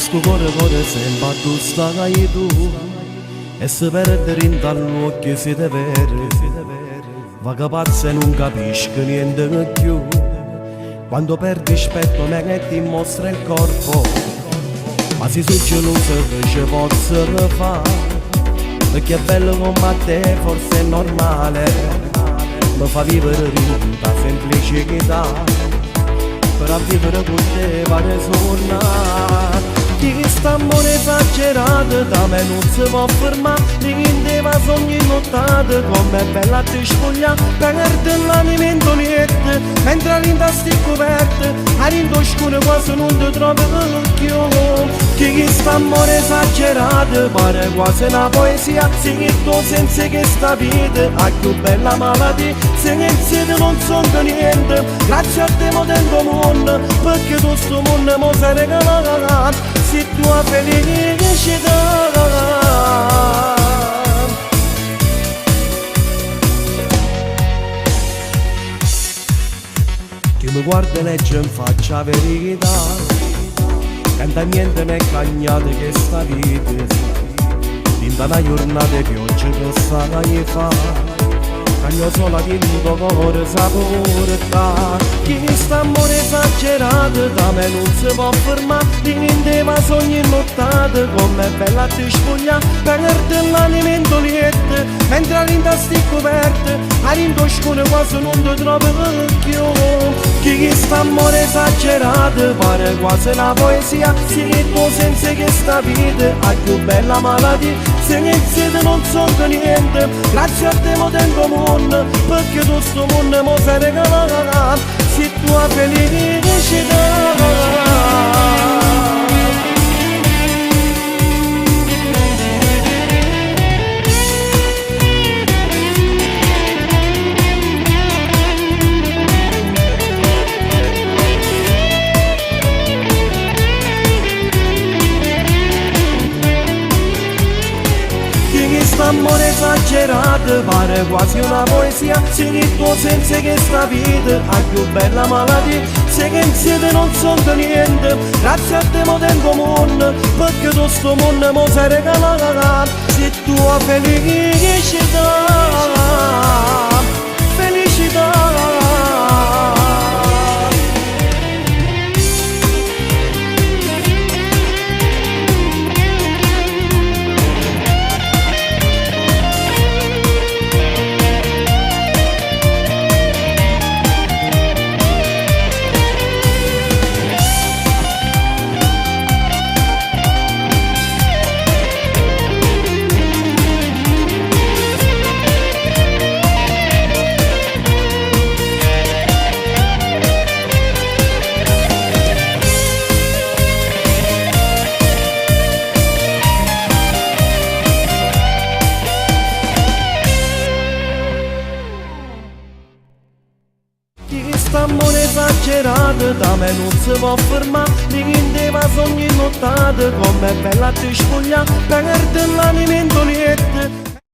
sto cuore sembra tu stai tu e se perdere in dall'occhio siete veri, va che pazza e non capisco niente più. Quando perdi rispetto me che ti mostra il corpo, ma si sono geloso che ci posso rifare, perché è bello come te forse è normale, mi fa vivere tutta semplicità, per vivere con te pare suonare. Di quest'amore esagerato da me non si può fermare, rindeva sogni nottate come è bella ti spoglia, perdere l'animento liette mentre l'inda sti coperte, a rindo scuro quasi non ti trovi più. Di quest'amore esagerato pare quasi una poesia, scritto senza che sta vita a più bella malattia, se ne insieme non sono niente, grazie a te mo tengo mondo, perché tu sto mondo mo sei regalato. Se tua felicità che mi guarda e legge in faccia verità, canta niente né cagnate che sta vita, dinda una giornata di pioggia che sai fa, cagno sola di tuo cuore sapore da. Chi quest'amore esagerato da me non si può fermare, rindeva sogni nottate come è bella ti spoglia, perdere l'animento liette mentre l'inda sti coperte, a rindo scuro quasi non ti trovi più. Chi quest'amore esagerato pare quasi una poesia, scritto senza che sta vita a più bella malattia, se ne insieme non sono niente, grazie a te mo tengo mondo, perché tu sto mondo mo sei regalato, se tua felicità. Quest'amore esagerato pare quasi una poesia, scritto senza che sta vita a più bella malattia, se che insieme non sono niente, grazie a te mo tengo mondo, perché tu sto mondo mo sei regalato, se tua felicità, felicità. Quest'amore esagerato da me non si può fermare, rindeva sogni nottate come è bella ti spoglia, perdere l'animento liette